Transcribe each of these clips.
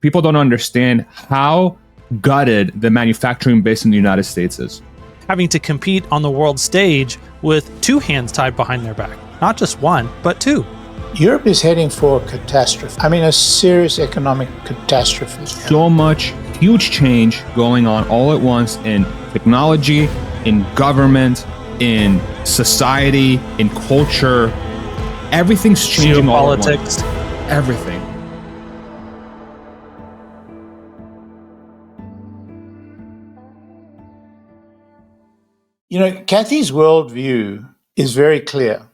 people don't understand how gutted the manufacturing base in the United States is. Having to compete on the world stage with two hands tied behind their back. Not just one, but two. Europe is heading for a catastrophe. I mean, a serious economic catastrophe. So much huge change going on all at once in technology, in government, in society, in culture. Everything's changing all at once. Everything. You know, Cathie's worldview is very clear.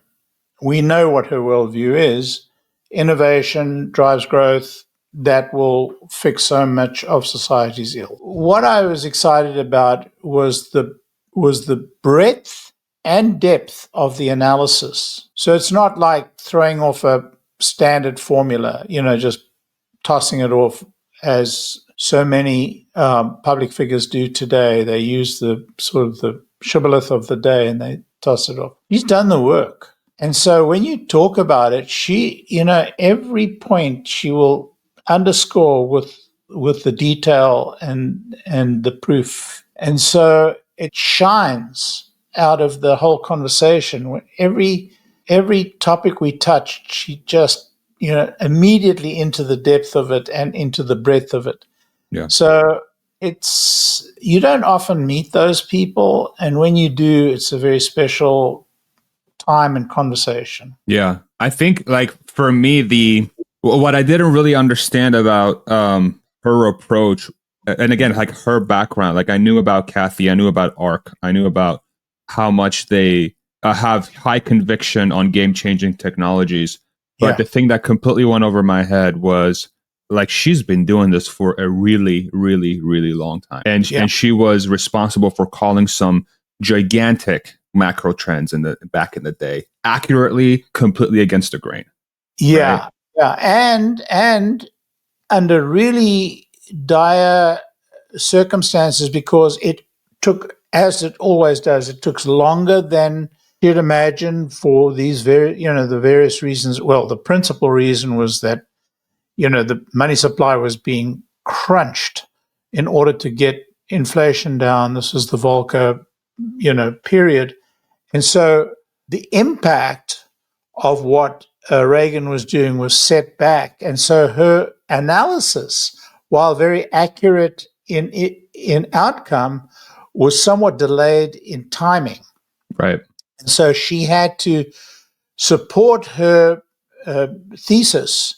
We know what her worldview is. Innovation drives growth. That will fix so much of society's ill. What I was excited about was the breadth and depth of the analysis. So it's not like throwing off a standard formula, just tossing it off as so many public figures do today. They use the sort of the shibboleth of the day and they toss it off. She's done the work. And so when you talk about it, she, every point she will underscore with the detail and the proof. And so it shines out of the whole conversation. Every topic we touch, she just, immediately into the depth of it and into the breadth of it. Yeah. So you don't often meet those people. And when you do, it's a very special time and conversation. Yeah. I think for me, what I didn't really understand about her approach, and again, her background, I knew about Cathie, I knew about ARC, I knew about how much they have high conviction on game-changing technologies. But the thing that completely went over my head was she's been doing this for a really, really, really long time. And she was responsible for calling some gigantic macro trends back in the day accurately, completely against the grain. Yeah. Right? Yeah. And under really dire circumstances, because it took, as it always does, it took longer than you'd imagine for these the various reasons. Well, the principal reason was that the money supply was being crunched in order to get inflation down. This was the Volcker, period. And so the impact of what Reagan was doing was set back. And so her analysis, while very accurate in outcome, was somewhat delayed in timing. Right. And so she had to support her thesis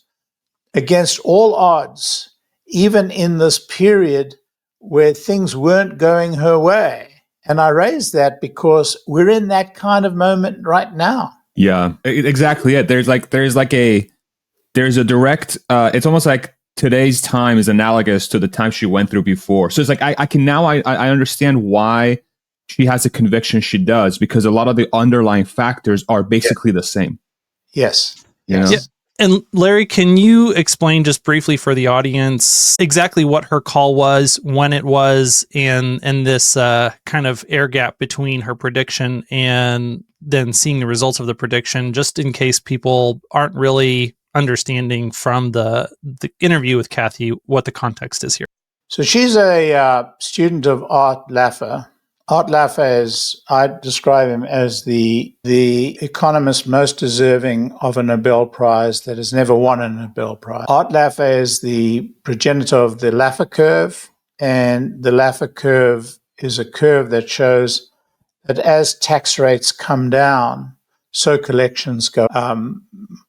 against all odds, even in this period where things weren't going her way. And I raise that because we're in that kind of moment right now. Yeah, exactly it. There's a direct, it's almost like today's time is analogous to the time she went through before. So it's I understand why she has the conviction she does, because a lot of the underlying factors are basically the same. Yes. Yeah. And Larry, can you explain just briefly for the audience exactly what her call was, when it was, and this kind of air gap between her prediction and then seeing the results of the prediction, just in case people aren't really understanding from the interview with Cathie what the context is here? So she's a student of Art Laffer. Art Laffer I describe him as the economist most deserving of a Nobel Prize that has never won a Nobel Prize. Art Laffer is the progenitor of the Laffer curve, and the Laffer curve is a curve that shows that as tax rates come down, so collections go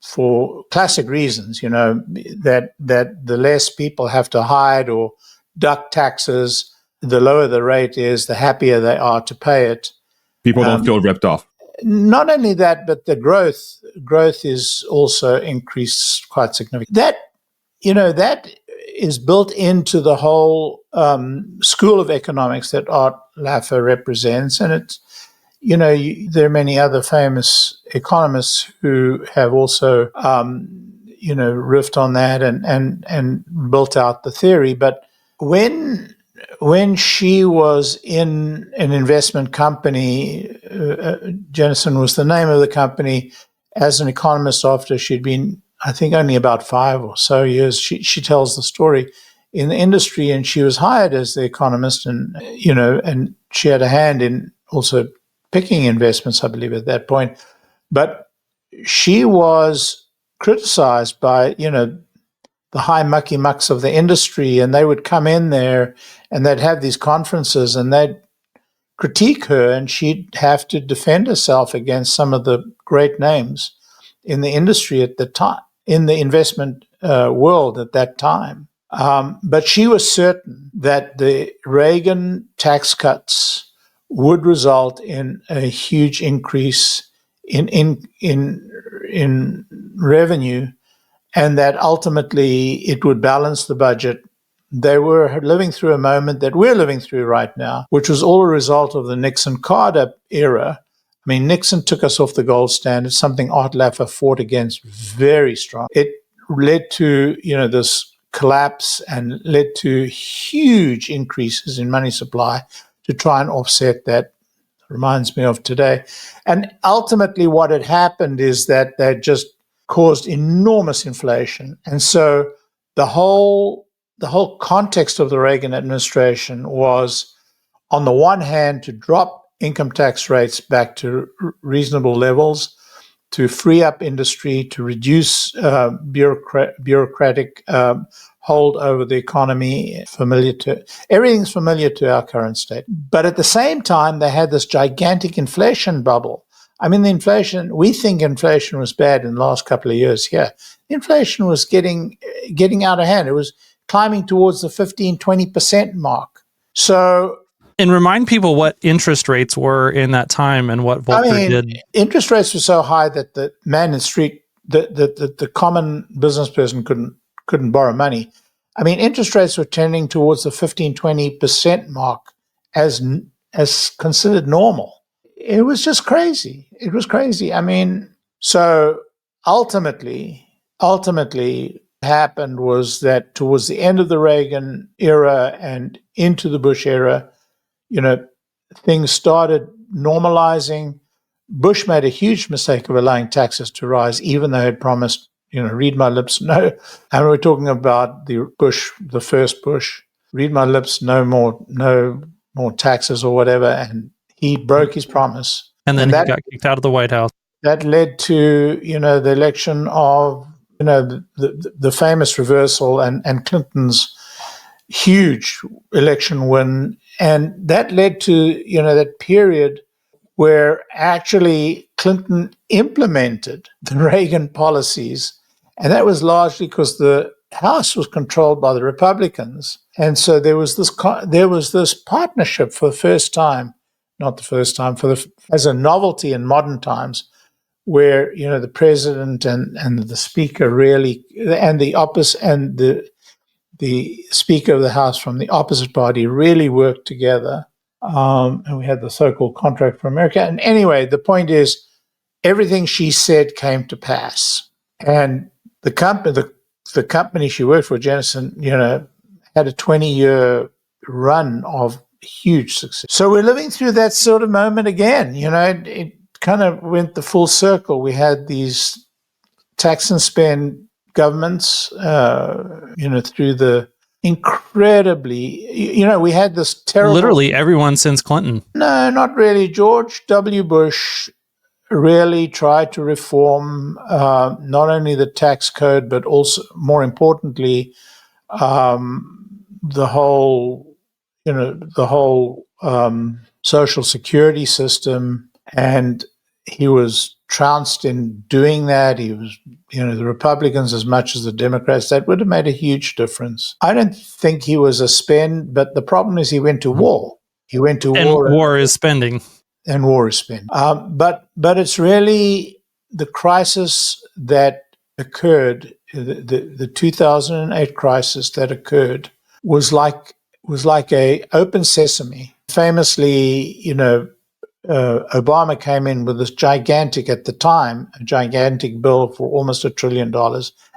for classic reasons, that the less people have to hide or duck taxes, the lower the rate is, the happier they are to pay it. People don't feel ripped off. Not only that, but the growth is also increased quite significantly. That is built into the whole school of economics that Art Laffer represents, and it's there are many other famous economists who have also riffed on that and built out the theory. But when she was in an investment company, Jennison was the name of the company, as an economist after she'd been, I think, only about 5 or so years, she tells the story. in the industry, and she was hired as the economist, and and she had a hand in also picking investments, I believe, at that point. But she was criticized by the high mucky mucks of the industry, and they would come in there and they'd have these conferences and they'd critique her, and she'd have to defend herself against some of the great names in the industry at the time, in the investment world at that time. But she was certain that the Reagan tax cuts would result in a huge increase in revenue, and that ultimately it would balance the budget. They were living through a moment that we're living through right now, which was all a result of the Nixon-Carter era. I mean, Nixon took us off the gold standard, something Art Laffer fought against very strong. It led to, this collapse and led to huge increases in money supply to try and offset that. Reminds me of today. And ultimately what had happened is that they just caused enormous inflation. And so the whole context of the Reagan administration was, on the one hand, to drop income tax rates back to reasonable levels, to free up industry, to reduce bureaucratic hold over the economy. Everything's familiar to our current state. But at the same time, they had this gigantic inflation bubble. I mean, we think inflation was bad in the last couple of years here. Inflation was getting out of hand. It was climbing towards the 15-20% mark. So, and remind people what interest rates were in that time and what Volcker did. Interest rates were so high that the man in the street, the common business person couldn't borrow money. I mean, interest rates were tending towards the 15-20% mark as considered normal. It was just crazy. It was crazy. I mean, so ultimately happened was that towards the end of the Reagan era and into the Bush era, things started normalizing. Bush made a huge mistake of allowing taxes to rise, even though he had promised, read my lips, no. And we're talking about the first Bush, read my lips, no more taxes or whatever. And he broke his promise. And then he got kicked out of the White House. That led to, the election of, the famous reversal and Clinton's huge election win. And that led to, that period where actually Clinton implemented the Reagan policies. And that was largely because the House was controlled by the Republicans. And so there was this partnership for the first time, not the first time, as a novelty in modern times, where, the president and the speaker really, and the opposite, and the Speaker of the House from the opposite party really worked together. And we had the so-called Contract for America. And anyway, the point is, everything she said came to pass. And the company she worked for, Jennison, had a 20-year run of huge success. So we're living through that sort of moment again. It kind of went the full circle. We had these tax and spend governments, through the incredibly, we had this terrible... Literally everyone since Clinton. No, not really. George W. Bush really tried to reform not only the tax code, but also, more importantly, the whole Social Security system. And he was trounced in doing that. He was, the Republicans as much as the Democrats. That would have made a huge difference. I don't think he was a spend, but the problem is he went to war. He went to war. And war is spending. And war is spending. But it's really the crisis that occurred, the 2008 crisis that occurred was like a open sesame. Famously, Obama came in with this gigantic bill for almost $1 trillion.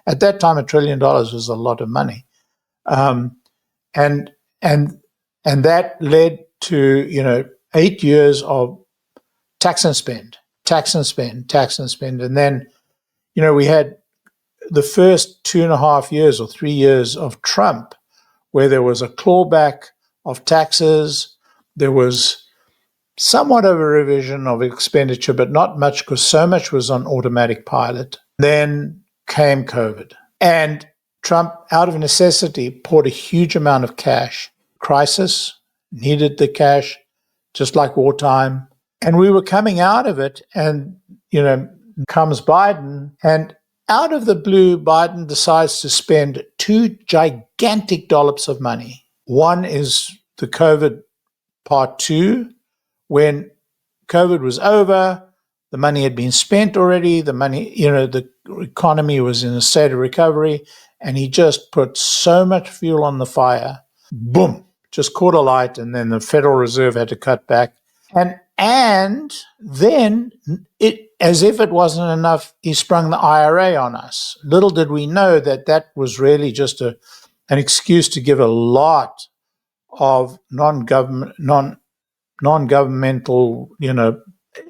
At that time, $1 trillion was a lot of money, and that led to 8 years of tax and spend, and then we had the first 2.5 years or 3 years of Trump, where there was a clawback of taxes. There was somewhat of a revision of expenditure, but not much because so much was on automatic pilot. Then came COVID. And Trump, out of necessity, poured a huge amount of cash. Crisis, needed the cash, just like wartime. And we were coming out of it, and, comes Biden, and out of the blue, Biden decides to spend two gigantic dollops of money. One is the COVID part 2, when COVID was over, the money had been spent already, the economy was in a state of recovery, and he just put so much fuel on the fire, boom, just caught a light, and then the Federal Reserve had to cut back. And then, as if it wasn't enough, he sprung the IRA on us. Little did we know that was really just an excuse to give a lot of non-governmental,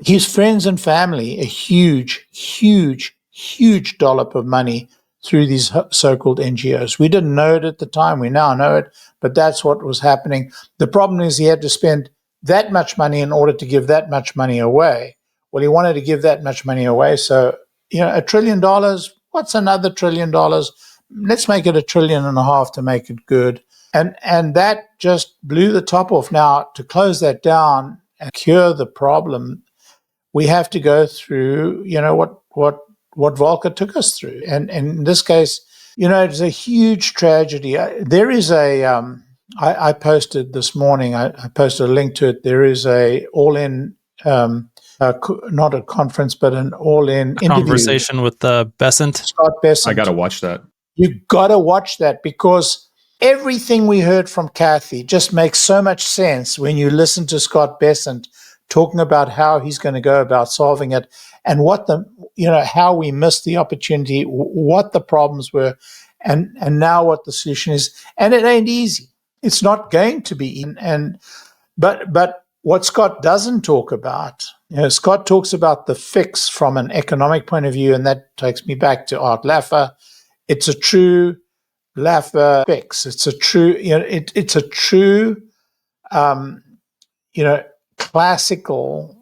his friends and family, a huge, huge, huge dollop of money through these so-called NGOs. We didn't know it at the time. We now know it, but that's what was happening. The problem is he had to spend that much money in order to give that much money away. Well, he wanted to give that much money away. So, $1 trillion, what's another $1 trillion? Let's make it $1.5 trillion to make it good. And that just blew the top off. Now, to close that down and cure the problem, we have to go through, what Volcker took us through. And in this case, it's a huge tragedy. There is I posted this morning, I posted a link to it. There is a all-in, not a conference, but an all-in conversation with Bessent. Scott Bessent. I got to watch that. You got to watch that, because everything we heard from Cathie just makes so much sense when you listen to Scott Bessent talking about how he's going to go about solving it, and how we missed the opportunity, what the problems were, and now what the solution is. And it ain't easy. It's not going to be. But what Scott doesn't talk about, Scott talks about the fix from an economic point of view, and that takes me back to Art Laffer. It's a true Laffer fix. It's a true, it's a true, classical,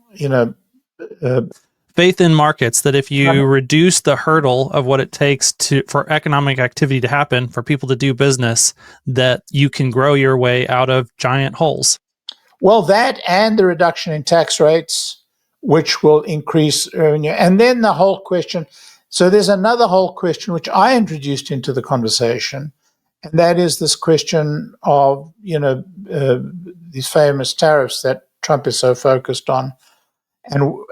faith in markets, that if you reduce the hurdle of what it takes for economic activity to happen, for people to do business, that you can grow your way out of giant holes. Well, that and the reduction in tax rates, which will increase revenue. And then the whole question. So there's another whole question which I introduced into the conversation, and that is this question of, these famous tariffs that Trump is so focused on.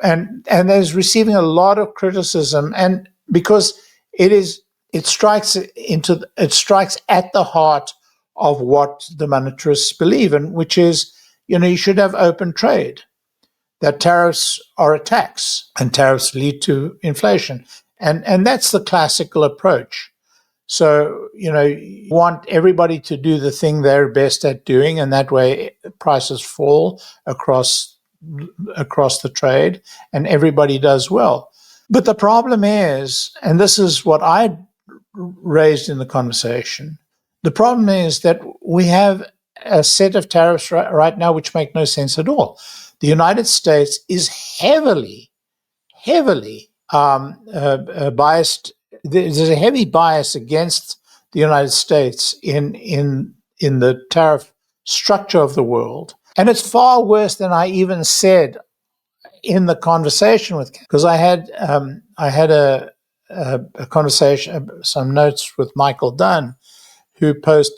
And is receiving a lot of criticism, and because it strikes at the heart of what the monetarists believe in, which is, you should have open trade, that tariffs are a tax and tariffs lead to inflation. And that's the classical approach. So, you want everybody to do the thing they're best at doing, and that way prices fall across the trade and everybody does well. But the problem is, and this is what I raised in the conversation, the problem is that we have a set of tariffs right now which make no sense at all. The United States is heavily biased. There's a heavy bias against the United States in the tariff structure of the world. And it's far worse than I even said in the conversation with, because I had a conversation, some notes with Michael Dunn, who's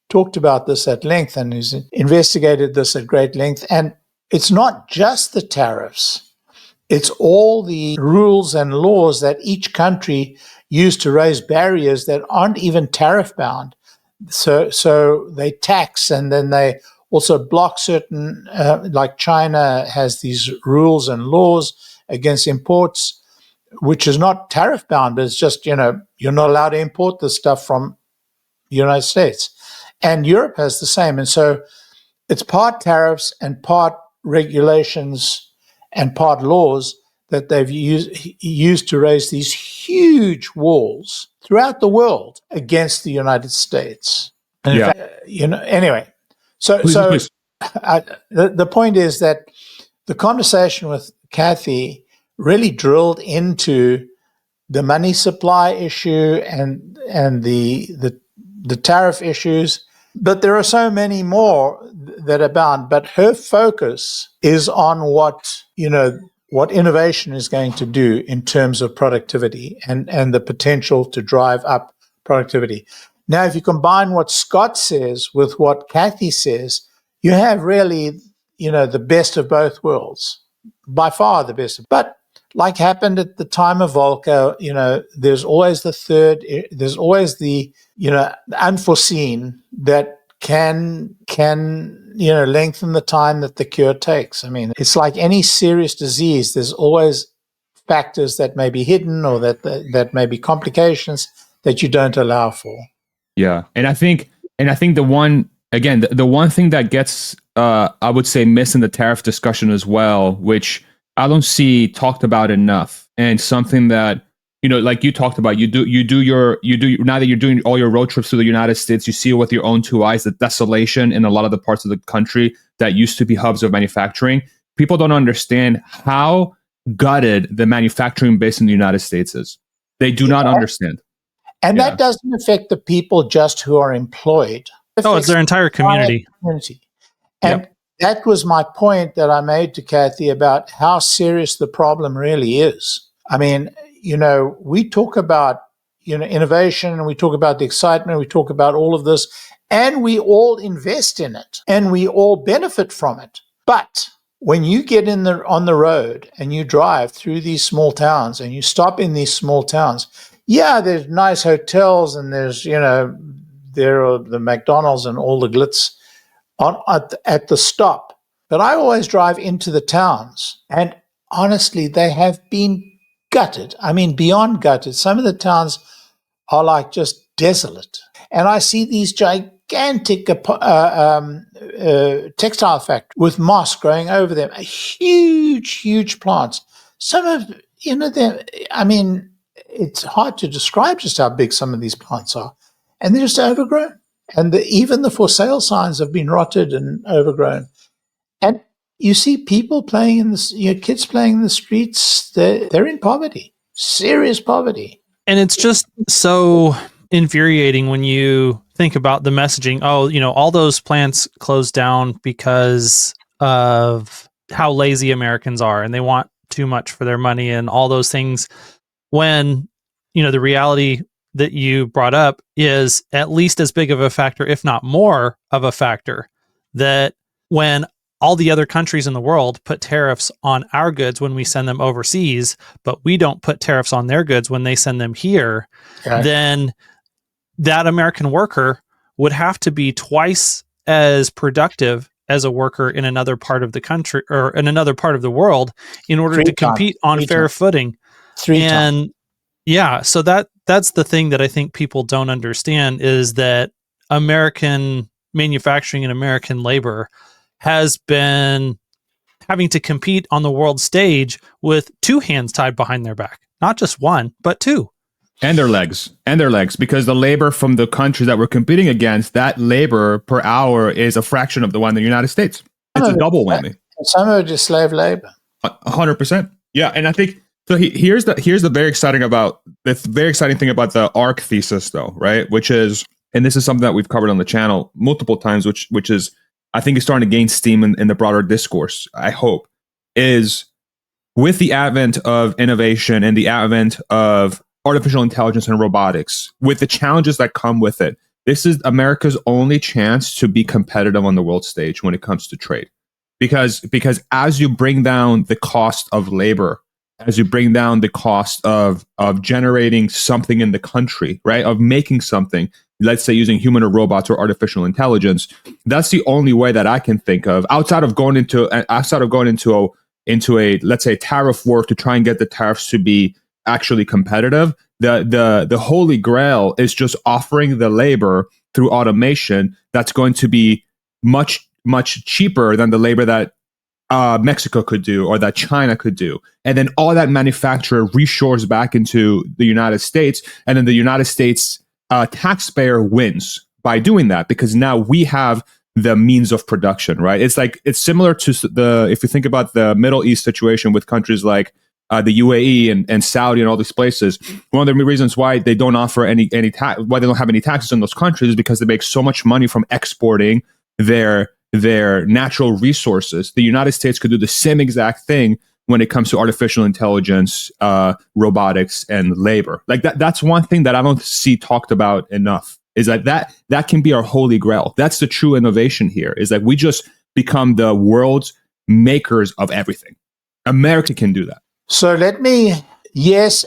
talked about this at length and who's investigated this at great length. And it's not just the tariffs. It's all the rules and laws that each country use to raise barriers that aren't even tariff bound. So they tax, and then they also block certain, like China has these rules and laws against imports, which is not tariff bound, but it's just, you're not allowed to import this stuff from the United States. And Europe has the same. And so it's part tariffs and part regulations and part laws that they've used to raise these huge walls throughout the world against the United States. And Yeah. in fact, anyway, so Please. the point is that the conversation with Cathie really drilled into the money supply issue and the tariff issues. But there are so many more that abound. But her focus is on what innovation is going to do in terms of productivity and the potential to drive up productivity. Now, if you combine what Scott says with what Cathie says, you have really, the best of both worlds, by far the best. But like happened at the time of Volcker, there's always there's always the unforeseen that can lengthen the time that the cure takes. I mean, it's like any serious disease. There's always factors that may be hidden or that may be complications that you don't allow for. Yeah. And I think the one, again, the one thing that gets, I would say, missed in the tariff discussion as well, which I don't see talked about enough, and something that, like you talked about, now that you're doing all your road trips to the United States, you see it with your own two eyes, the desolation in a lot of the parts of the country that used to be hubs of manufacturing. People don't understand how gutted the manufacturing base in the United States is. They do not understand. And that doesn't affect the people just who are employed. It's their entire community. And that was my point that I made to Cathie about how serious the problem really is. I mean, we talk about, innovation, and we talk about the excitement, we talk about all of this, and we all invest in it, and we all benefit from it. But when you get on the road and you drive through these small towns and you stop in these small towns, there's nice hotels and there's, there are the McDonald's and all the glitz at the stop. But I always drive into the towns, and honestly, they have been gutted. I mean, beyond gutted. Some of the towns are like just desolate. And I see these gigantic textile factories with moss growing over them, huge, huge plants. Some of, them, I mean, it's hard to describe just how big some of these plants are. And they're just overgrown. And even the for sale signs have been rotted and overgrown. And you see people playing kids playing in the streets. They're in poverty, serious poverty. And it's just so infuriating when you think about the messaging. All those plants closed down because of how lazy Americans are, and they want too much for their money and all those things. When, the reality that you brought up is at least as big of a factor, if not more of a factor, that when all the other countries in the world put tariffs on our goods when we send them overseas, but we don't put tariffs on their goods when they send them here, then that American worker would have to be twice as productive as a worker in another part of the country or in another part of the world in order to compete on fair footing. So that's the thing that I think people don't understand, is that American manufacturing and American labor has been having to compete on the world stage with two hands tied behind their back, not just one, but two. And their legs, because the labor from the countries that we're competing against, that labor per hour is a fraction of the one in the United States. It's a double whammy. Some of it is slave labor. 100%. Yeah, and I think so. Here's the very exciting thing about the ARC thesis, though, right? Which is, and this is something that we've covered on the channel multiple times, which is, I think, is starting to gain steam in the broader discourse. I hope is with the advent of innovation and the advent of artificial intelligence and robotics, with the challenges that come with it. This is America's only chance to be competitive on the world stage when it comes to trade. Because as you bring down the cost of labor, as you bring down the cost of generating something in the country, right, of making something, let's say using human or robots or artificial intelligence, that's the only way that I can think of, outside of going into a let's say tariff war to try and get the tariffs to be actually competitive. The holy grail is just offering the labor through automation that's going to be much, much cheaper than the labor that Mexico could do or that China could do. And then all that manufacture reshores back into the United States. And then the United States taxpayer wins by doing that, because now we have the means of production, right? It's similar to if you think about the Middle East situation with countries like the UAE and Saudi and all these places. One of the reasons why they don't offer any why they don't have any taxes in those countries is because they make so much money from exporting their natural resources. The United States could do the same exact thing when it comes to artificial intelligence, robotics, and labor. Like that's one thing that I don't see talked about enough. Is that can be our holy grail. That's the true innovation here. Is that we just become the world's makers of everything. America can do that. So let me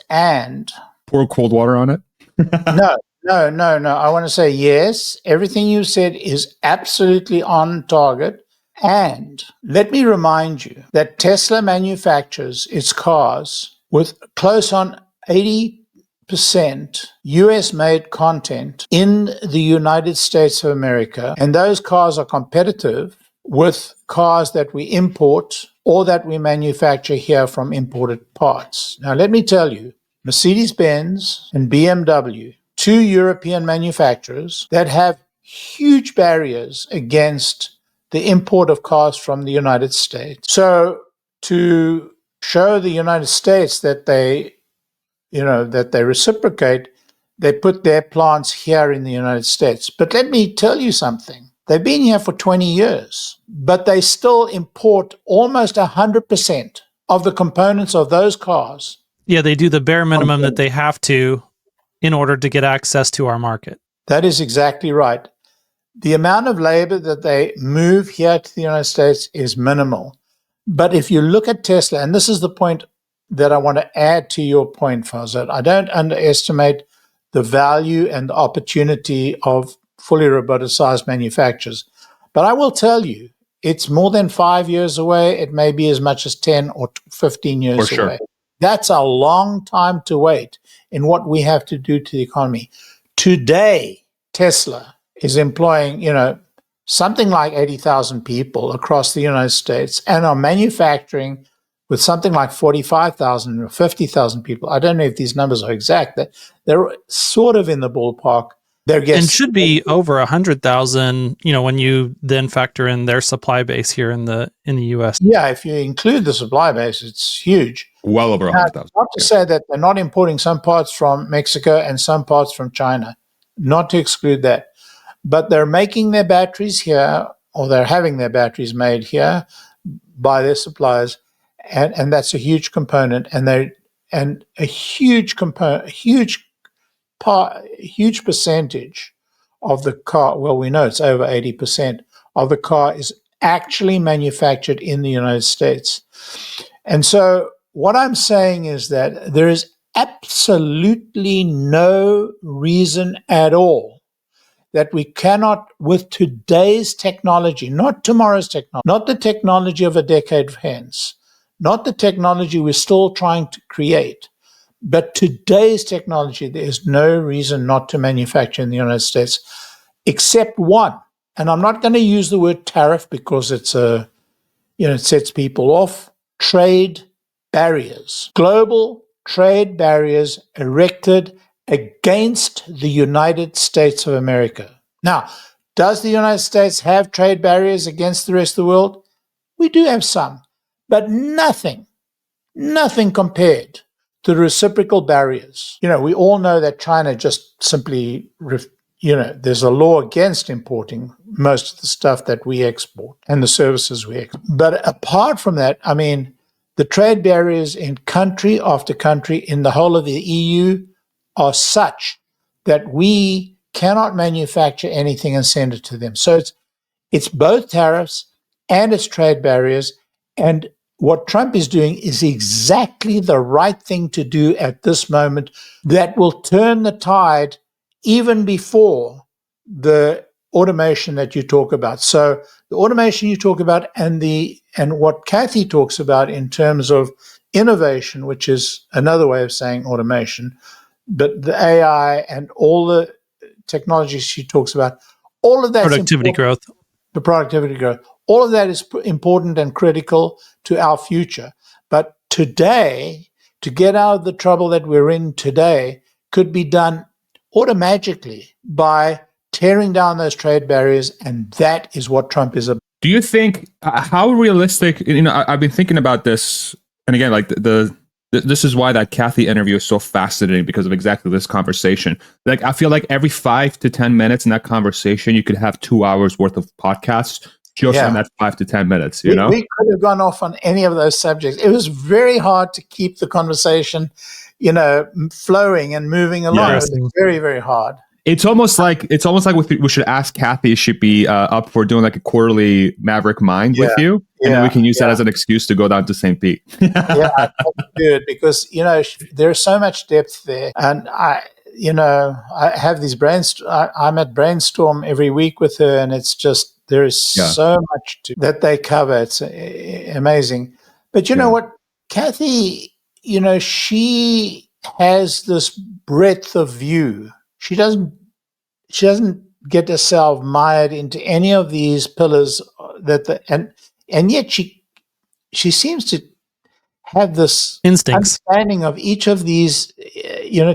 and pour cold water on it. No. I want to say yes. Everything you said is absolutely on target. And let me remind you that Tesla manufactures its cars with close on 80% US-made content in the United States of America. And those cars are competitive with cars that we import or that we manufacture here from imported parts. Now, let me tell you, Mercedes-Benz and BMW, two European manufacturers that have huge barriers against the import of cars from the United States. So to show the United States that they reciprocate, they put their plants here in the United States. But let me tell you something. They've been here for 20 years, but they still import almost 100% of the components of those cars. Yeah, they do the bare minimum that they have to in order to get access to our market. That is exactly right. The amount of labor that they move here to the United States is minimal. But if you look at Tesla, and this is the point that I want to add to your point, Fazat, I don't underestimate the value and the opportunity of fully roboticized manufacturers. But I will tell you, it's more than 5 years away. It may be as much as 10 or 15 years away. That's a long time to wait in what we have to do to the economy. Today, Tesla is employing, something like 80,000 people across the United States and are manufacturing with something like 45,000 or 50,000 people. I don't know if these numbers are exact. They're sort of in the ballpark. And should be over 100,000, when you then factor in their supply base here in the US. Yeah, if you include the supply base, it's huge. Well over 100,000. Not to say that they're not importing some parts from Mexico and some parts from China, not to exclude that. But they're making their batteries here, or they're having their batteries made here by their suppliers, and that's a huge component. And a huge percentage of the car, well, we know it's over 80% of the car is actually manufactured in the United States. And so what I'm saying is that there is absolutely no reason at all that we cannot, with today's technology, not tomorrow's technology, not the technology of a decade hence, not the technology we're still trying to create, but today's technology, there is no reason not to manufacture in the United States, except one. And I'm not going to use the word tariff because it sets people off. Trade barriers, global trade barriers erected against the United States of America. Now, does the United States have trade barriers against the rest of the world? We do have some, but nothing compared to the reciprocal barriers. We all know that China just simply, there's a law against importing most of the stuff that we export and the services we export. But apart from that, the trade barriers in country after country in the whole of the EU are such that we cannot manufacture anything and send it to them. So it's both tariffs and it's trade barriers. And what Trump is doing is exactly the right thing to do at this moment that will turn the tide even before the automation that you talk about. So the automation you talk about and what Cathie talks about in terms of innovation, which is another way of saying automation, but the AI and all the technologies she talks about, all of that productivity growth. The productivity growth. All of that is important and critical to our future. But today, to get out of the trouble that we're in today, could be done automatically by tearing down those trade barriers, and that is what Trump is about. Do you think how realistic? I've been thinking about this, and again, like this is why that Cathie interview is so fascinating, because of exactly this conversation. Like, I feel like every 5 to 10 minutes in that conversation, you could have 2 hours worth of podcasts just on that 5 to 10 minutes. You know, we could have gone off on any of those subjects. It was very hard to keep the conversation, flowing and moving along. It was very, very hard. It's almost like we should ask Cathie if she'd be up for doing like a quarterly Maverick Mind with you, and then we can use that as an excuse to go down to St. Pete. Yeah, good, because there's so much depth there, and I have these I'm at Brainstorm every week with her, and it's just there is so much that they cover. It's amazing. But you know what, Cathie, she has this breadth of view. She doesn't get herself mired into any of these pillars and yet she seems to have this instincts, understanding of each of these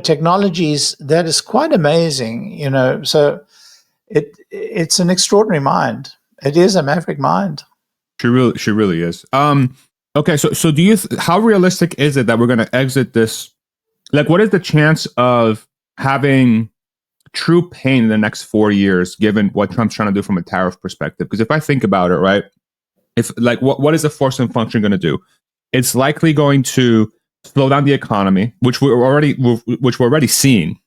technologies that is quite amazing. So it's an extraordinary mind. It is a maverick mind. She really is. Okay, so do you how realistic is it that we're going to exit this? Like, what is the chance of having true pain in the next 4 years, given what Trump's trying to do from a tariff perspective? Because if I think about it, right, if like what is the force and function going to do? It's likely going to slow down the economy, which we're already seeing.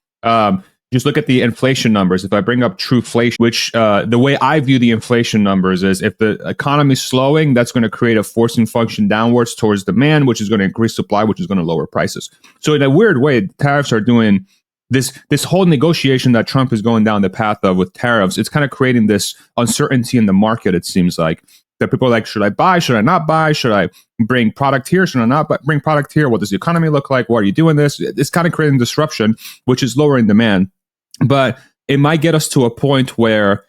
Just look at the inflation numbers. If I bring up true inflation, which the way I view the inflation numbers is, if the economy is slowing, that's going to create a forcing function downwards towards demand, which is going to increase supply, which is going to lower prices. So in a weird way, tariffs are doing this whole negotiation that Trump is going down the path of with tariffs. It's kind of creating this uncertainty in the market, it seems like, that people are like, should I buy? Should I not buy? Should I bring product here? Should I not bring product here? What does the economy look like? Why are you doing this? It's kind of creating disruption, which is lowering demand. But it might get us to a point where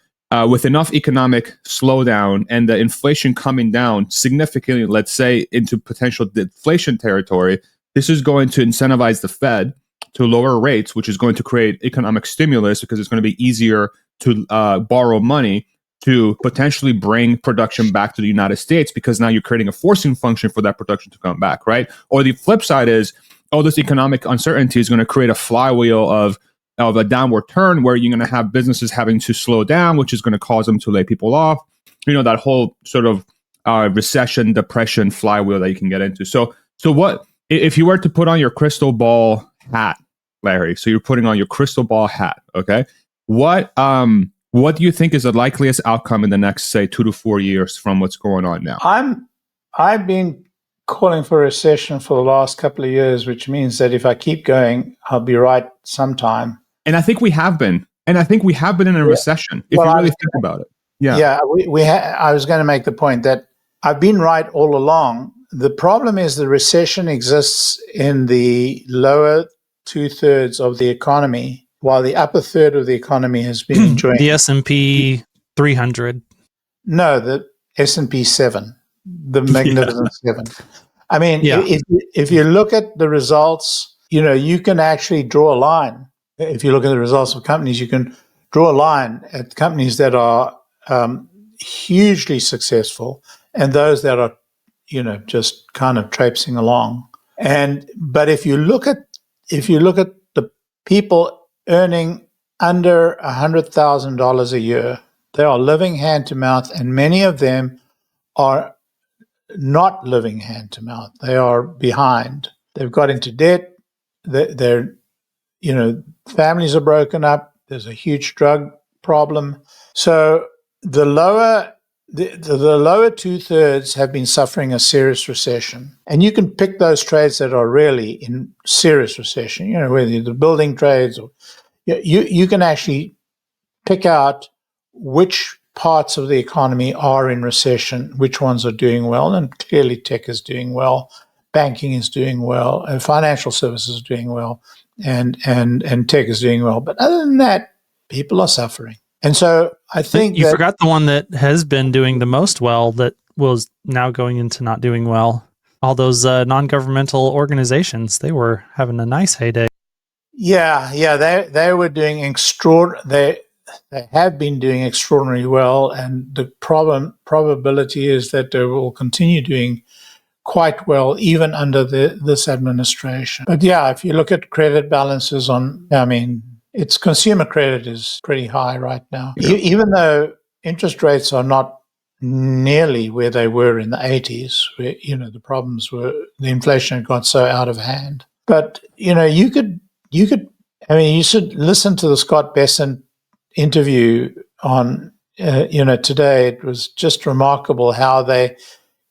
with enough economic slowdown and the inflation coming down significantly, let's say into potential deflation territory, this is going to incentivize the Fed to lower rates, which is going to create economic stimulus, because it's going to be easier to borrow money to potentially bring production back to the United States, because now you're creating a forcing function for that production to come back, right? Or the flip side is, this economic uncertainty is going to create a flywheel of a downward turn, where you're going to have businesses having to slow down, which is going to cause them to lay people off. That whole sort of recession, depression flywheel that you can get into. So what if you were to put on your crystal ball hat, Larry? So you're putting on your crystal ball hat, okay? What do you think is the likeliest outcome in the next, say, 2 to 4 years from what's going on now? I've been calling for a recession for the last couple of years, which means that if I keep going, I'll be right sometime. And I think we have been. And I think we have been in a recession, if you really think about it. Yeah. I was going to make the point that I've been right all along. The problem is the recession exists in the lower 2/3 of the economy, while the upper third of the economy has been enjoying the S&P 300. No, the S&P 7, the Magnificent Seven. I mean, if you look at the results, you can actually draw a line. If you look at the results of companies, you can draw a line at companies that are hugely successful and those that are, just kind of traipsing along. But if you look at the people earning under $100,000 a year, they are living hand to mouth, and many of them are not living hand to mouth. They are behind. They've got into debt. They're families are broken up. There's a huge drug problem. So the lower 2/3 have been suffering a serious recession. And you can pick those trades that are really in serious recession, whether the building trades, or you can actually pick out which parts of the economy are in recession, which ones are doing well, and clearly tech is doing well, banking is doing well, and financial services is doing well, and tech is doing well. But other than that, people are suffering. And so I think you forgot the one that has been doing the most well, that was now going into not doing well. All those non-governmental organizations, they were having a nice heyday. Yeah, they were doing extraordinary. they have been doing extraordinarily well, and the probability is that they will continue doing quite well even under this administration. But yeah, if you look at credit balances it's consumer credit is pretty high right now. Yeah. Even though interest rates are not nearly where they were in the 80s, where, the problems were, the inflation had got so out of hand. But, you should listen to the Scott Bessent interview on, today. It was just remarkable how they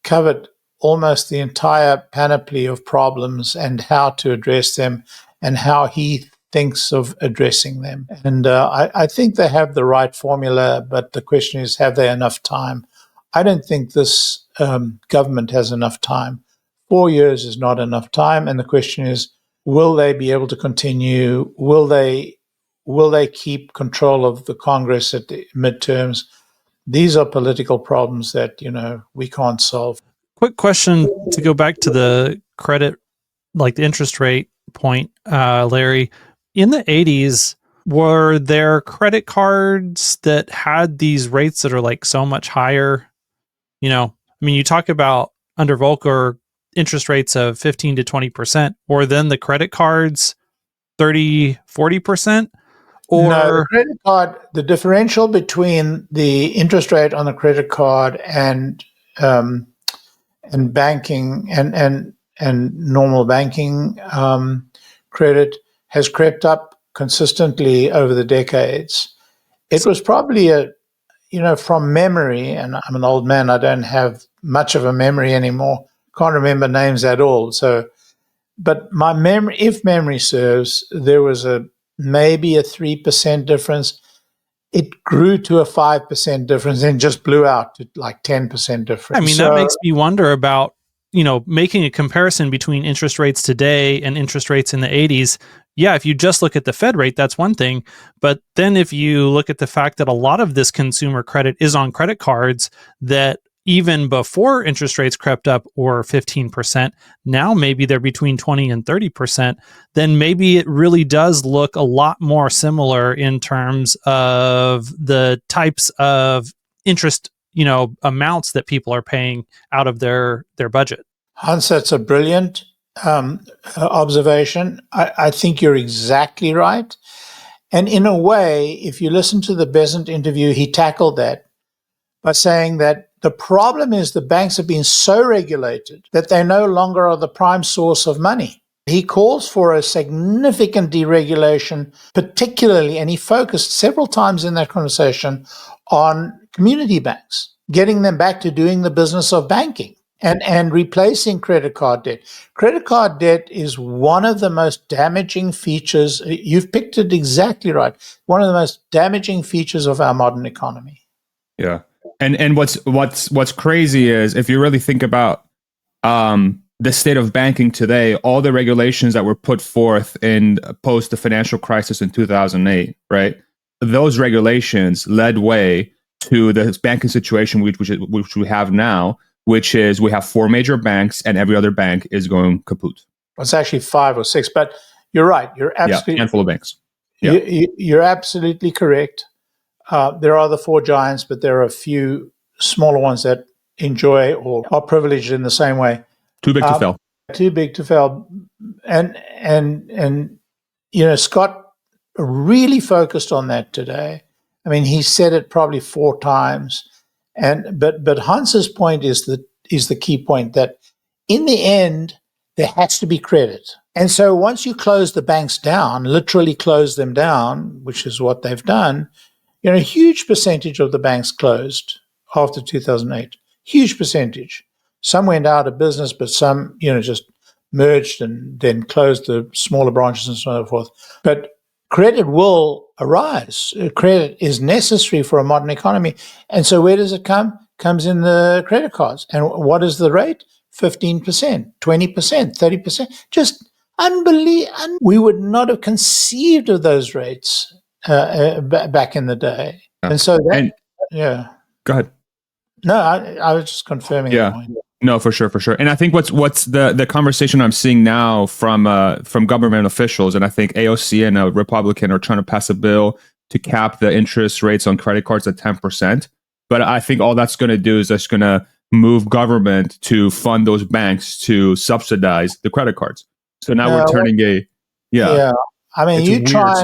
covered almost the entire panoply of problems and how to address them and how he thinks of addressing them. And I think they have the right formula, but the question is, have they enough time? I don't think this government has enough time. 4 years is not enough time. And the question is, will they be able to continue? Will they keep control of the Congress at the midterms? These are political problems that, we can't solve. Quick question to go back to the credit, like the interest rate point, Larry. In the 80s, were there credit cards that had these rates that are like so much higher? You talk about under Volcker interest rates of 15 to 20%, or then the credit cards 30, 40%? Or no, the credit card, the differential between the interest rate on the credit card and banking and normal banking credit has crept up consistently over the decades. It was probably from memory, and I'm an old man, I don't have much of a memory anymore, can't remember names at all. So, but my memory, if memory serves, there was maybe a 3% difference. It grew to a 5% difference and just blew out to like 10% difference. That makes me wonder about, making a comparison between interest rates today and interest rates in the 80s. Yeah, if you just look at the Fed rate, that's one thing. But then if you look at the fact that a lot of this consumer credit is on credit cards that even before interest rates crept up or 15%, now maybe they're between 20 and 30%, then maybe it really does look a lot more similar in terms of the types of interest, amounts that people are paying out of their budget. Hans, that's a brilliant observation. I think you're exactly right. And in a way, if you listen to the Bessent interview, he tackled that by saying that the problem is the banks have been so regulated that they no longer are the prime source of money. He calls for a significant deregulation, particularly, and he focused several times in that conversation on community banks, getting them back to doing the business of banking and replacing credit card debt. Credit card debt is one of the most damaging features. You've picked it exactly right. One of the most damaging features of our modern economy. Yeah. And what's crazy is if you really think about the state of banking today, all the regulations that were put forth in post the financial crisis in 2008, right? Those regulations led way to the banking situation which we have now, which is we have 4 major banks and every other bank is going kaput. Well, it's actually 5 or 6, but you're right. You're absolutely handful of banks. Yeah. You're absolutely correct. There are the 4 giants, but there are a few smaller ones that enjoy or are privileged in the same way. Too big to fail. Too big to fail. And Scott really focused on that today. I mean, he said it probably 4 times. But Hans's point is the key point, that in the end, there has to be credit. And so once you close the banks down, literally close them down, which is what they've done, a huge percentage of the banks closed after 2008. Huge percentage. Some went out of business, but some, just merged and then closed the smaller branches and so forth. But credit will arise. Credit is necessary for a modern economy. And so where does it come? Comes in the credit cards. And what is the rate? 15%, 20%, 30%. Just unbelievable. We would not have conceived of those rates back in the day. And so yeah. Go ahead. No, I was just confirming that point. No, for sure. And I think what's the conversation I'm seeing now from government officials, and I think AOC and a Republican are trying to pass a bill to cap the interest rates on credit cards at 10%. But I think all that's going to do is that's going to move government to fund those banks to subsidize the credit cards. So now we're turning yeah. I mean, you try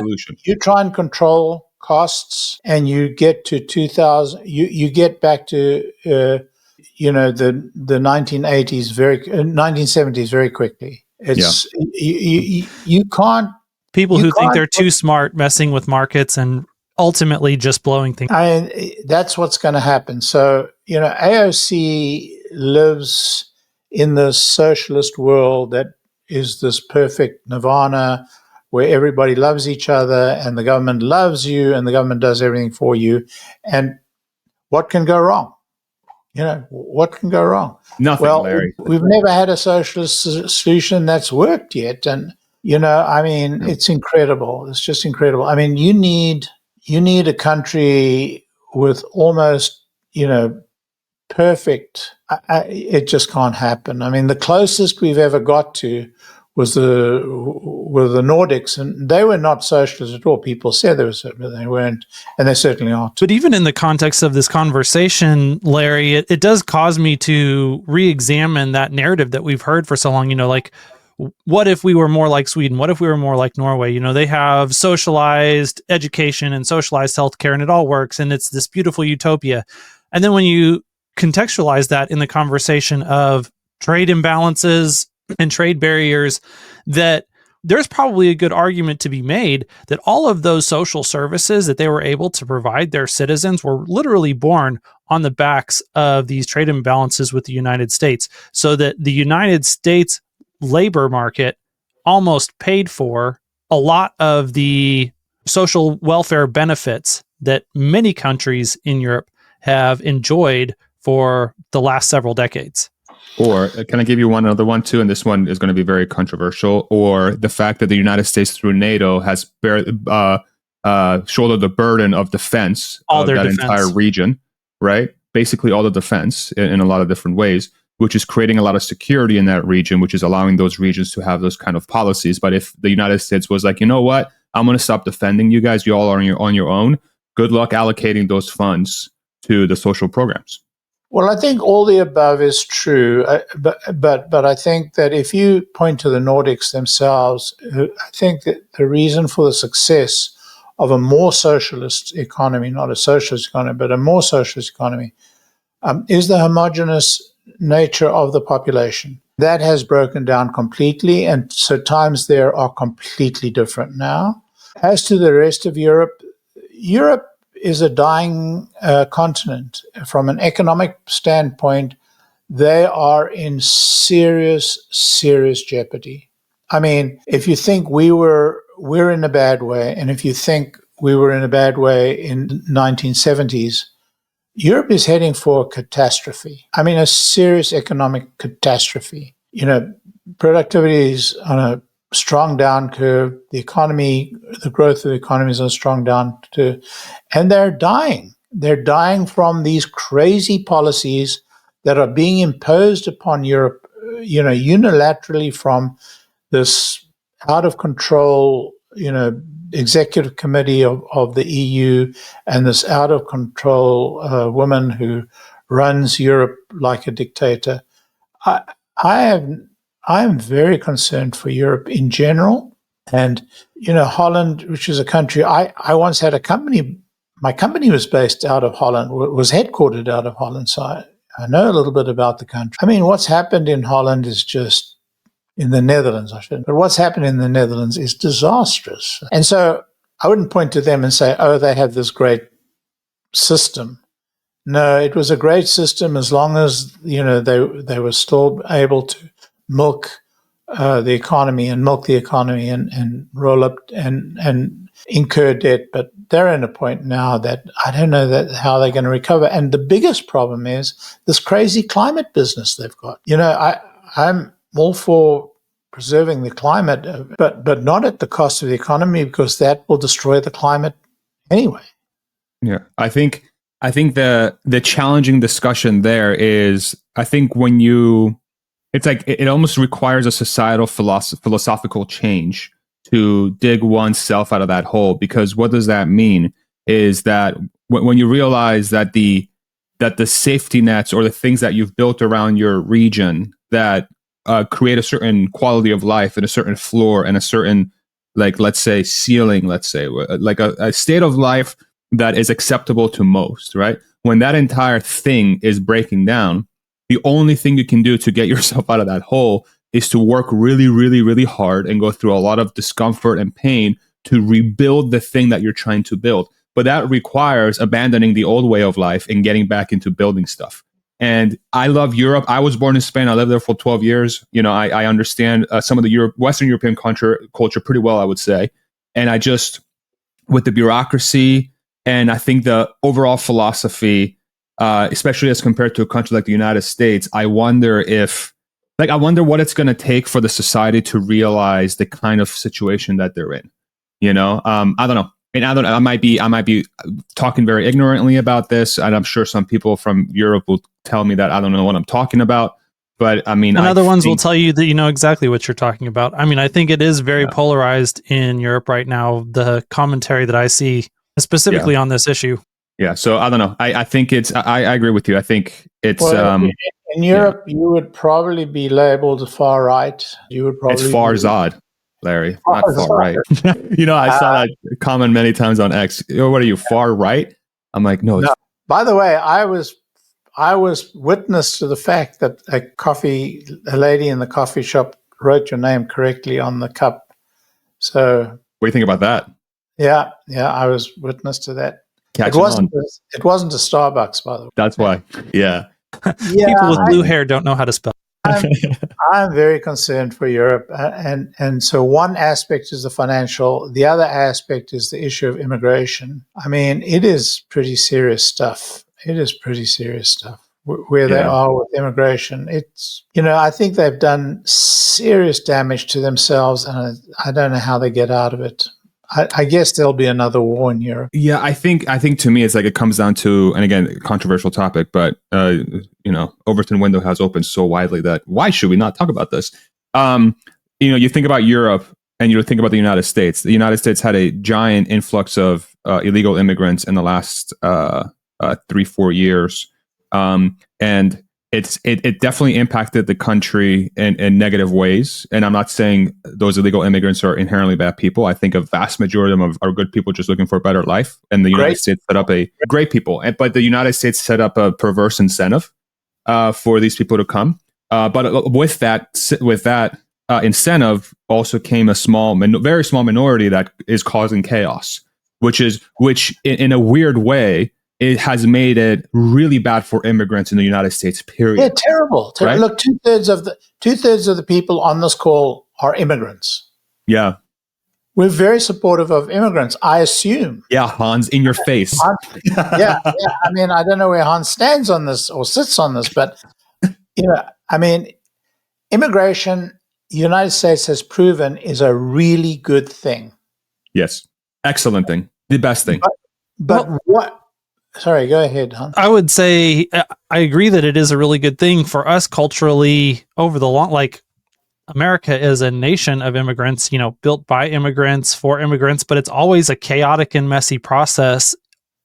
and control costs, and you get to 2000. You get back to the 1980s 1970s very quickly. It's you can't. People who think they're too smart messing with markets and ultimately just blowing things. That's what's going to happen. So, AOC lives in this socialist world that is this perfect nirvana where everybody loves each other and the government loves you and the government does everything for you. And what can go wrong? What can go wrong? Nothing, well, Larry. We've never had a socialist solution that's worked yet. And, it's incredible. It's just incredible. I mean, you need a country with almost, perfect. It just can't happen. I mean, the closest we've ever got to was the Nordics, and they were not socialist at all. People said they were, but they weren't, and they certainly aren't. But even in the context of this conversation, Larry, it does cause me to re-examine that narrative that we've heard for so long. Like, what if we were more like Sweden? What if we were more like Norway? They have socialized education and socialized healthcare, and it all works, and it's this beautiful utopia. And then when you contextualize that in the conversation of trade imbalances and trade barriers, that there's probably a good argument to be made that all of those social services that they were able to provide their citizens were literally born on the backs of these trade imbalances with the United States, so that the United States labor market almost paid for a lot of the social welfare benefits that many countries in Europe have enjoyed for the last several decades. Or can I give you another one too? And this one is going to be very controversial. Or the fact that the United States through NATO has shouldered the burden of defense of that entire region, right? Basically all the defense in a lot of different ways, which is creating a lot of security in that region, which is allowing those regions to have those kind of policies. But if the United States was like, you know what, I'm going to stop defending you guys, you all are on your own, good luck allocating those funds to the social programs. Well, I think all the above is true, but I think that if you point to the Nordics themselves, I think that the reason for the success of a more socialist economy, not a socialist economy, but a more socialist economy, is the homogeneous nature of the population. That has broken down completely, and so times there are completely different now. As to the rest of Europe, Europe is a dying continent. From an economic standpoint, they are in serious jeopardy. I mean, if you think we're in a bad way, and if you think we were in a bad way in the 1970s, Europe is heading for a catastrophe. I mean, a serious economic catastrophe. Productivity is on a strong down curve. The growth of the economy is on a strong down curve. And they're dying. They're dying from these crazy policies that are being imposed upon Europe, unilaterally from this out of control, executive committee of the EU and this out of control woman who runs Europe like a dictator. I am very concerned for Europe in general. And, Holland, which is a country, I once had a company, my company was based out of Holland, was headquartered out of Holland. So I know a little bit about the country. I mean, what's happened in Holland is just, in the Netherlands, but what's happened in the Netherlands is disastrous. And so I wouldn't point to them and say, oh, they have this great system. No, it was a great system as long as, they were still able to milk the economy and roll up and incur debt. But they're in a point now that I don't know how they're going to recover. And the biggest problem is this crazy climate business they've got. I'm all for preserving the climate, but not at the cost of the economy, because that will destroy the climate anyway. Yeah, I think the challenging discussion there is, I think it's like it almost requires a societal philosophical change to dig oneself out of that hole. Because what does that mean? Is that when you realize that the safety nets or the things that you've built around your region that create a certain quality of life and a certain floor and a certain, like, let's say, ceiling, let's say, like a state of life that is acceptable to most, right? When that entire thing is breaking down, the only thing you can do to get yourself out of that hole is to work really, really, really hard and go through a lot of discomfort and pain to rebuild the thing that you're trying to build. But that requires abandoning the old way of life and getting back into building stuff. And I love Europe. I was born in Spain. I lived there for 12 years. You know, I understand some of the Western European culture pretty well, I would say. And I just, with the bureaucracy and I think the overall philosophy, especially as compared to a country like the United States, I wonder what it's going to take for the society to realize the kind of situation that they're in. You know, I don't know. And I might be talking very ignorantly about this, and I'm sure some people from Europe will tell me that I don't know what I'm talking about. But I mean, and other ones will tell you that you know exactly what you're talking about. I mean, I think it is very polarized in Europe right now. The commentary that I see specifically on this issue. Yeah. So I don't know. I think I agree with you. I think it's in Europe, you would probably be labeled far right. You would probably it's far Zod. Larry, not far right. You know, I saw that comment many times on X. What are you, far right? I'm like, no. By the way, I was witness to the fact that a lady in the coffee shop wrote your name correctly on the cup. So, what do you think about that? Yeah, I was witness to that. It wasn't a Starbucks, by the way. That's why. Yeah. People with blue hair don't know how to spell. I'm very concerned for Europe, and so one aspect is the financial. The other aspect is the issue of immigration. I mean, it is pretty serious stuff. Where they are with immigration. It's, you know, I think they've done serious damage to themselves, and I don't know how they get out of it. I guess there'll be another war in Europe. Yeah, I think to me it's like it comes down to, and again, controversial topic, but you know, Overton window has opened so widely that why should we not talk about this? You know, you think about Europe and you think about the United States. The United States had a giant influx of illegal immigrants in the last 3-4 years, and it definitely impacted the country in negative ways. And I'm not saying those illegal immigrants are inherently bad people. I think a vast majority of them are good people just looking for a better life. And the United States set up great people. But the United States set up a perverse incentive for these people to come. But with that incentive also came a very small minority that is causing chaos, which in a weird way, it has made it really bad for immigrants in the United States, period. Yeah, terrible. Right? Look, two-thirds of the people on this call are immigrants. Yeah. We're very supportive of immigrants, I assume. Yeah, Hans, in your face. Yeah. I mean, I don't know where Hans stands on this or sits on this, but, you know, I mean, immigration, the United States has proven, is a really good thing. Yes. Excellent thing. The best thing. But what... Sorry, go ahead, Hans. I would say I agree that it is a really good thing for us culturally over the long, like America is a nation of immigrants, you know, built by immigrants for immigrants, but it's always a chaotic and messy process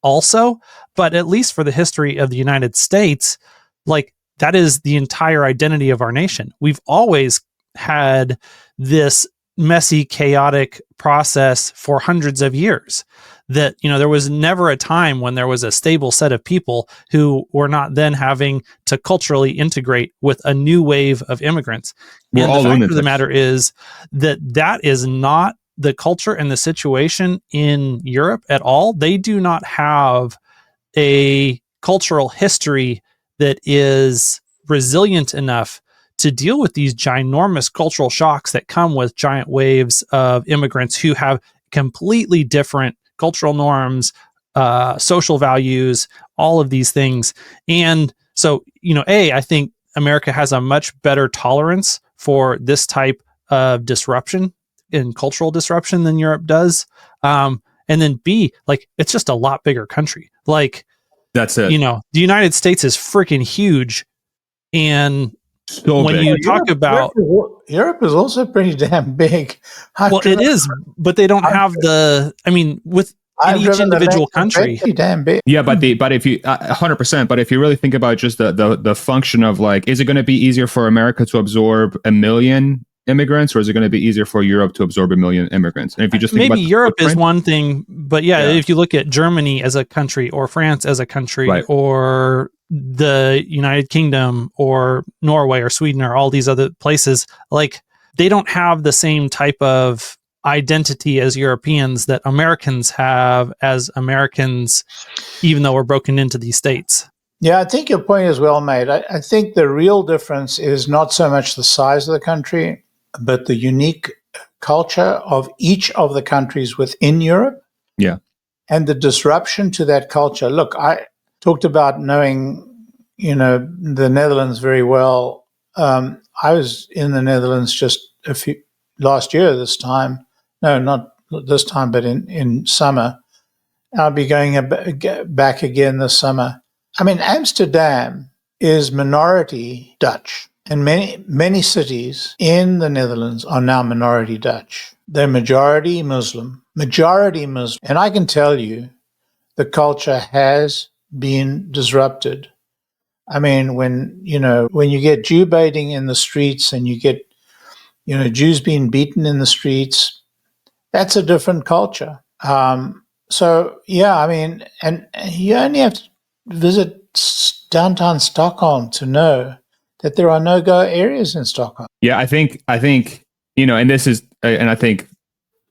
also. But at least for the history of the United States, like that is the entire identity of our nation. We've always had this messy, chaotic process for hundreds of years. That, you know, there was never a time when there was a stable set of people who were not then having to culturally integrate with a new wave of immigrants. And the fact of the matter is that is not the culture and the situation in Europe at all. They do not have a cultural history that is resilient enough to deal with these ginormous cultural shocks that come with giant waves of immigrants who have completely different cultural norms, social values, all of these things. And so, you know, I think America has a much better tolerance for this type of disruption and cultural disruption than Europe does. And then B, like, it's just a lot bigger country. Like, that's it. You know, the United States is freaking huge. And So when big. you talk about, Europe is also pretty damn big. well, it is, but they don't have the, I mean, in I've each driven the individual length of country. pretty damn big. Yeah, but if you 100%, but if you really think about just the function of like, is it going to be easier for America to absorb 1 million immigrants, or is it going to be easier for Europe to absorb 1 million immigrants? And if you just think Maybe about Europe is footprint, one thing, but yeah, if you look at Germany as a country, or France as a country, right, or the United Kingdom, or Norway, or Sweden, or all these other places, like they don't have the same type of identity as Europeans that Americans have as Americans, even though we're broken into these states. Yeah, I think your point is well made. I think the real difference is not so much the size of the country, but the unique culture of each of the countries within Europe. Yeah. And the disruption to that culture. Look, I talked about knowing, the Netherlands very well. I was in the Netherlands just last year this time. No, not this time, but in summer. I'll be going back again this summer. I mean, Amsterdam is minority Dutch, and many cities in the Netherlands are now minority Dutch. They're majority Muslim. And I can tell you the culture has been disrupted. I mean, when you get Jew baiting in the streets and you get, Jews being beaten in the streets, that's a different culture. So, yeah, I mean, and you only have to visit downtown Stockholm to know that there are no-go areas in Stockholm. Yeah, I think, and this is, and I think,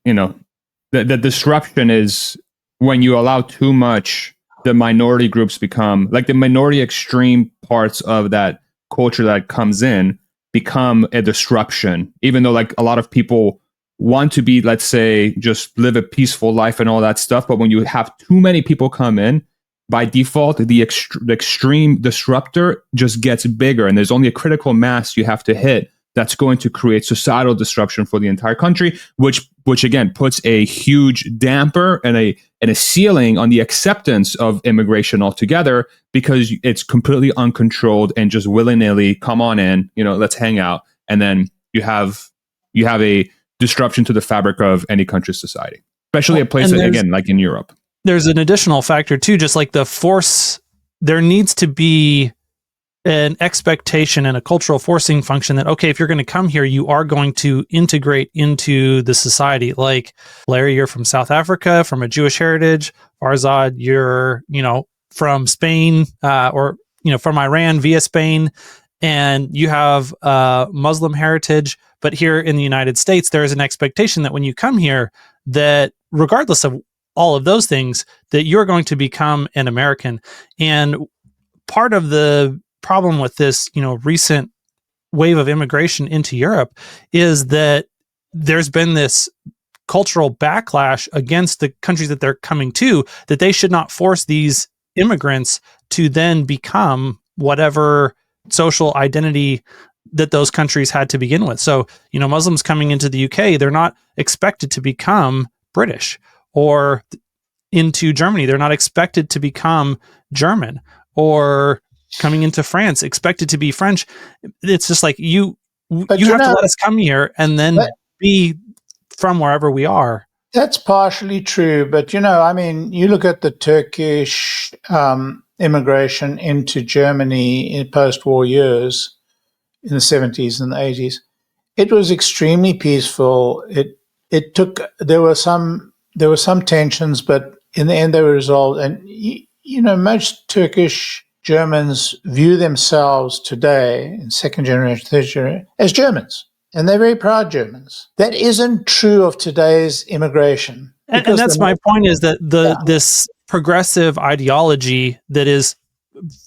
the disruption is when you allow too much, the minority groups become, like the minority extreme parts of that culture that comes in become a disruption, even though like a lot of people want to be, let's say, just live a peaceful life and all that stuff. But when you have too many people come in, by default, the extreme disruptor just gets bigger, and there's only a critical mass you have to hit that's going to create societal disruption for the entire country, which again puts a huge damper and a ceiling on the acceptance of immigration altogether, because it's completely uncontrolled and just willy-nilly come on in, let's hang out, and then you have a disruption to the fabric of any country's society, especially a place that, again, like in Europe. There's an additional factor too, just like the force, there needs to be an expectation and a cultural forcing function that, okay, if you're going to come here, you are going to integrate into the society. Like Larry, you're from South Africa, from a Jewish heritage. Farzad, you're, from Spain, or, from Iran via Spain, and you have Muslim heritage. But here in the United States, there is an expectation that when you come here, that regardless of all of those things, that you're going to become an American. And part of the problem with this, recent wave of immigration into Europe is that there's been this cultural backlash against the countries that they're coming to, that they should not force these immigrants to then become whatever social identity that those countries had to begin with. So, Muslims coming into the UK, they're not expected to become British, or into Germany, they're not expected to become German, or coming into France, expected to be French. It's just like you have to let us come here and then be from wherever we are. That's partially true, but you look at the Turkish immigration into Germany in post-war years in the 70s and the 80s. It was extremely peaceful. There were some tensions, but in the end they were resolved. And most Turkish Germans view themselves today, in second generation, third generation, as Germans. And they're very proud Germans. That isn't true of today's immigration. And that's my point, is that this progressive ideology that is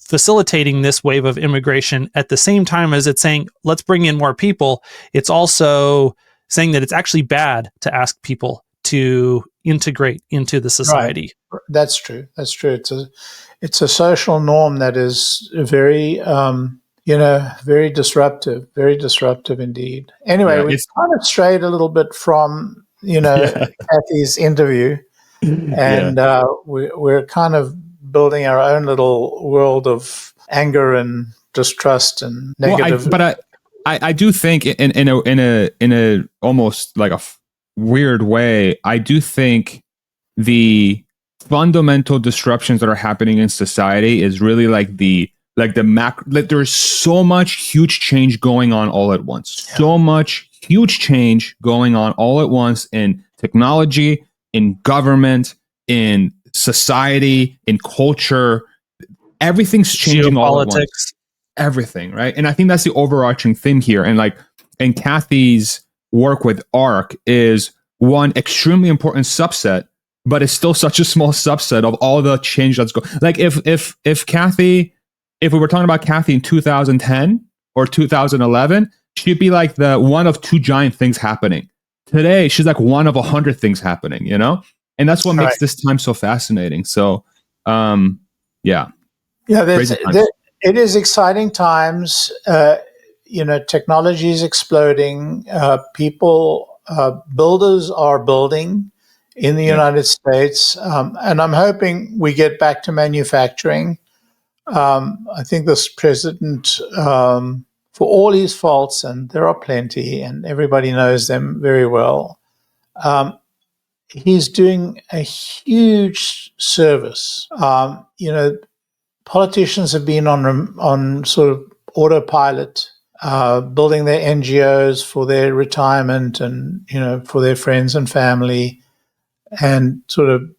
facilitating this wave of immigration, at the same time as it's saying, let's bring in more people, it's also saying that it's actually bad to ask people to integrate into the society. Right. That's true. It's a social norm that is very, very disruptive indeed. Anyway, we've kind of strayed a little bit from, Cathie's interview, and we're kind of building our own little world of anger and distrust and negative. I do think in a almost like a weird way, I do think the fundamental disruptions that are happening in society is really like the macro. Like there's so much huge change going on all at once. Yeah. So much huge change going on all at once in technology, in government, in society, in culture. Everything's changing all at once. Everything, right? And I think that's the overarching theme here. And Cathie's work with ARC is one extremely important subset, but it's still such a small subset of all the change that's going. Like if we were talking about Cathie in 2010 or 2011, she'd be like the one of two giant things happening. Today, she's like one of 100 things happening, you know? And that's what makes this time so fascinating. So, yeah. It is exciting times. Technology is exploding. Builders are building in the United States. And I'm hoping we get back to manufacturing. I think this president, for all his faults, and there are plenty, and everybody knows them very well, he's doing a huge service. Politicians have been on sort of autopilot, building their NGOs for their retirement and, for their friends and family, and sort of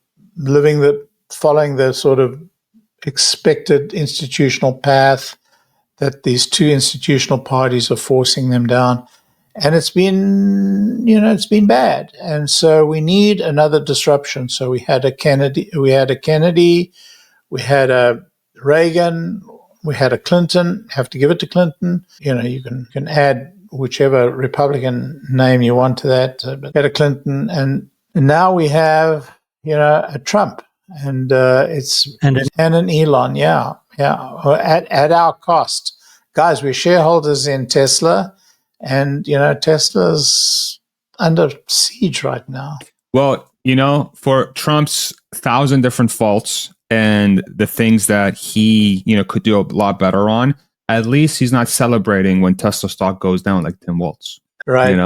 following the sort of expected institutional path that these two institutional parties are forcing them down. And it's been bad. And so we need another disruption. So we had a Kennedy, we had a Reagan, we had a Clinton. Have to give it to Clinton. You can add whichever Republican name you want to that. But we had a Clinton, and now we have a Trump, and an Elon. Yeah, at our cost, guys. We're shareholders in Tesla, and Tesla's under siege right now. Well, for Trump's 1,000 different faults and the things that he, could do a lot better on, at least he's not celebrating when Tesla stock goes down like Tim Waltz. Right.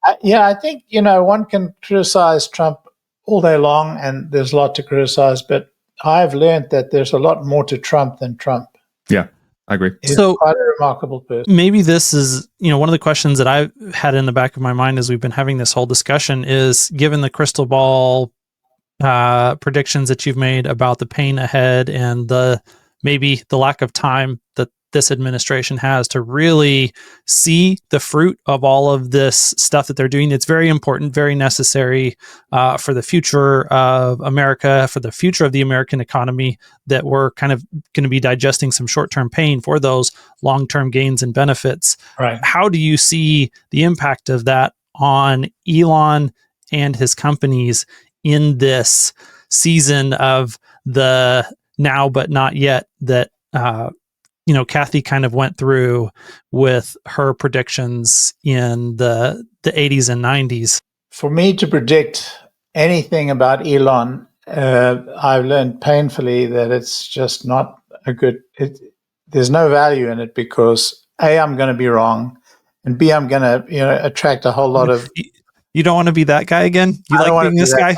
I think, one can criticize Trump all day long, and there's a lot to criticize, but I've learned that there's a lot more to Trump than Trump. Yeah, I agree. He's quite a remarkable person. Maybe this is, one of the questions that I've had in the back of my mind as we've been having this whole discussion is, given the crystal ball predictions that you've made about the pain ahead and maybe the lack of time that this administration has to really see the fruit of all of this stuff that they're doing. It's very important, very necessary for the future of America, for the future of the American economy, that we're kind of going to be digesting some short-term pain for those long-term gains and benefits. Right. How do you see the impact of that on Elon and his companies in this season of the now but not yet that Cathie kind of went through with her predictions in the 80s and 90s? For me to predict anything about Elon, I've learned painfully that it's just not there's no value in it, because A, I'm going to be wrong, and B, I'm going to attract a whole lot of... You don't want to be that guy again? You like being this guy?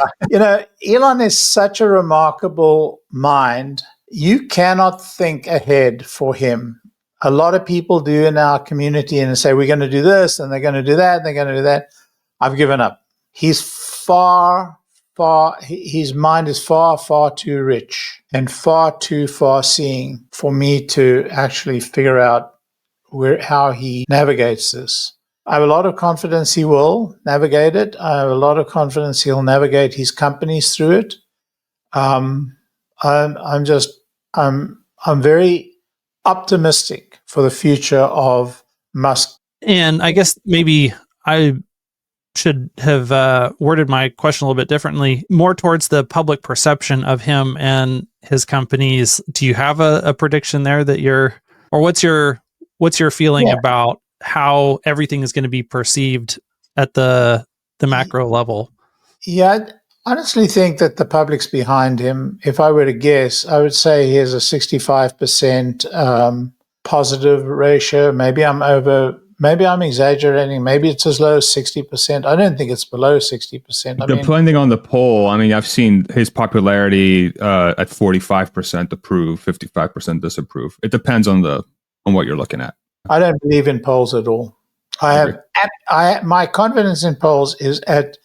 Elon is such a remarkable mind. You cannot think ahead for him. A lot of people do in our community and say, we're going to do this, and they're going to do that, and they're going to do that. I've given up. He's his mind is far, far too rich and far too far-seeing for me to actually figure out how he navigates this. I have a lot of confidence he will navigate it. I have a lot of confidence he'll navigate his companies through it. I'm very optimistic for the future of Musk. And I guess maybe I should have worded my question a little bit differently, more towards the public perception of him and his companies. Do you have a prediction there or what's your feeling about how everything is going to be perceived at the macro level? Yeah, I honestly think that the public's behind him. If I were to guess, I would say he has a 65% positive ratio. Maybe I'm exaggerating. Maybe it's as low as 60%. I don't think it's below 60%. Depending on the poll, I mean, I've seen his popularity at 45% approve, 55% disapprove. It depends on what you're looking at. I don't believe in polls at all. My confidence in polls is at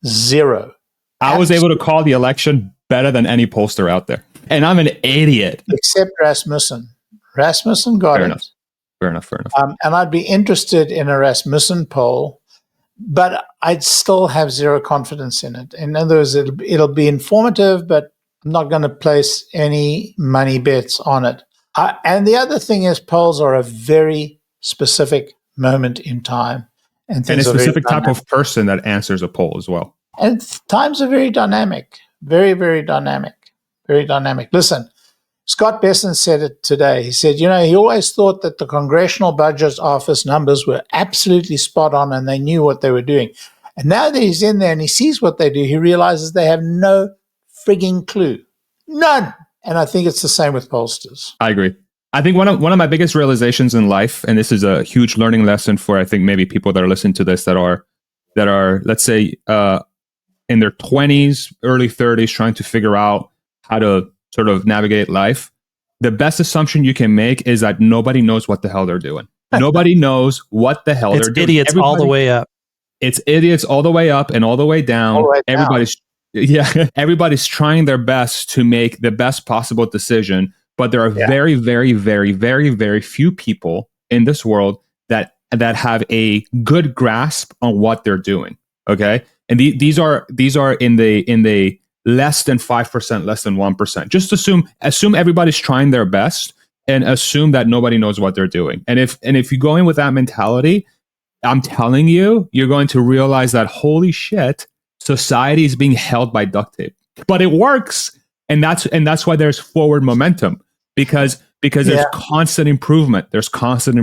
0. I was able to call the election better than any pollster out there. And I'm an idiot. Except Rasmussen. Rasmussen got it. Fair enough. And I'd be interested in a Rasmussen poll, but I'd still have 0 confidence in it. In other words, it'll be informative, but I'm not going to place any money bets on it. And the other thing is polls are a very specific moment in time. And a specific type of person that answers a poll as well. And times are very dynamic, very, very dynamic, very dynamic. Listen, Scott Besson said it today. He said, he always thought that the Congressional Budget Office numbers were absolutely spot on and they knew what they were doing. And now that he's in there and he sees what they do, he realizes they have no frigging clue. None. And I think it's the same with pollsters. I agree. I think one of my biggest realizations in life, and this is a huge learning lesson for, I think, maybe people that are listening to this that are, let's say, in their 20s, early 30s, trying to figure out how to sort of navigate life. The best assumption you can make is that nobody knows what the hell they're doing. Nobody knows what the hell they're doing. It's idiots all the way up. It's idiots all the way up and all the way down. Everybody's trying their best to make the best possible decision, but there are very, very, very, very, very few people in this world that have a good grasp on what they're doing. Okay, and these are in the less than 5%, less than 1%. Just assume everybody's trying their best and assume that nobody knows what they're doing. And if you go in with that mentality, I'm telling you, you're going to realize that, holy shit, society is being held by duct tape. But it works. And that's why there's forward momentum, because there's constant improvement. Sometimes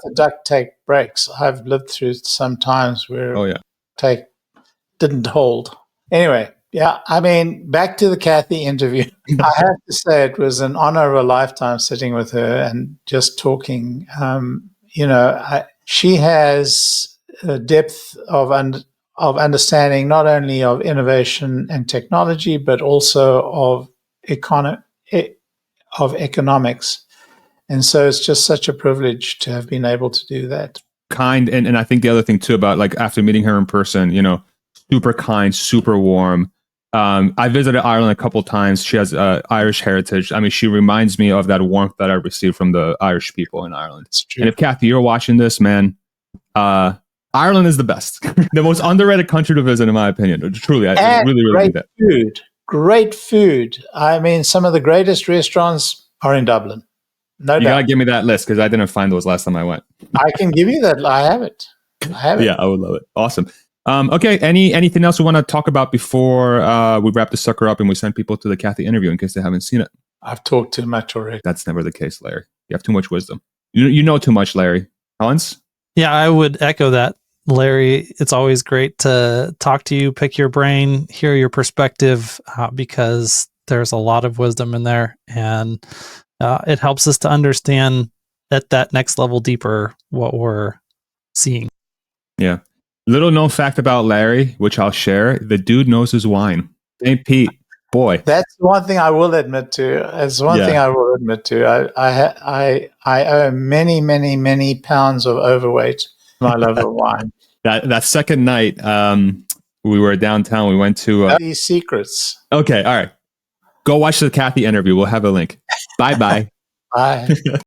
the duct tape breaks. I've lived through some times where tape didn't hold. Anyway, back to the Cathie interview. I have to say it was an honor of a lifetime sitting with her and just talking. She has a depth of understanding not only of innovation and technology, but also of economics. And so it's just such a privilege to have been able to do that. Kind, and I think the other thing too about, like, after meeting her in person, super kind, super warm. I visited Ireland a couple of times. She has Irish heritage. I mean, she reminds me of that warmth that I received from the Irish people in Ireland. And if, Cathie, you're watching this, man, Ireland is the best. The most underrated country to visit, in my opinion. Truly, I really think that. Great food. I mean, some of the greatest restaurants are in Dublin. No doubt. You gotta give me that list because I didn't find those last time I went. I can give you that. I have it. Yeah, I would love it. Awesome. Okay. Anything else we want to talk about before we wrap this sucker up and we send people to the Cathie interview in case they haven't seen it? I've talked too much already. That's never the case, Larry. You have too much wisdom. You know too much, Larry. Hans? Yeah, I would echo that, Larry. It's always great to talk to you, pick your brain, hear your perspective, because there's a lot of wisdom in there, and it helps us to understand at that next level deeper what we're seeing. Yeah. Little known fact about Larry, which I'll share: the dude knows his wine. St. Pete, boy. That's one thing I will admit to. I owe many, many, many pounds of overweight. My love of wine. That second night, we were downtown. We went to these secrets. Okay, all right. Go watch the Cathie interview. We'll have a link. Bye. Bye.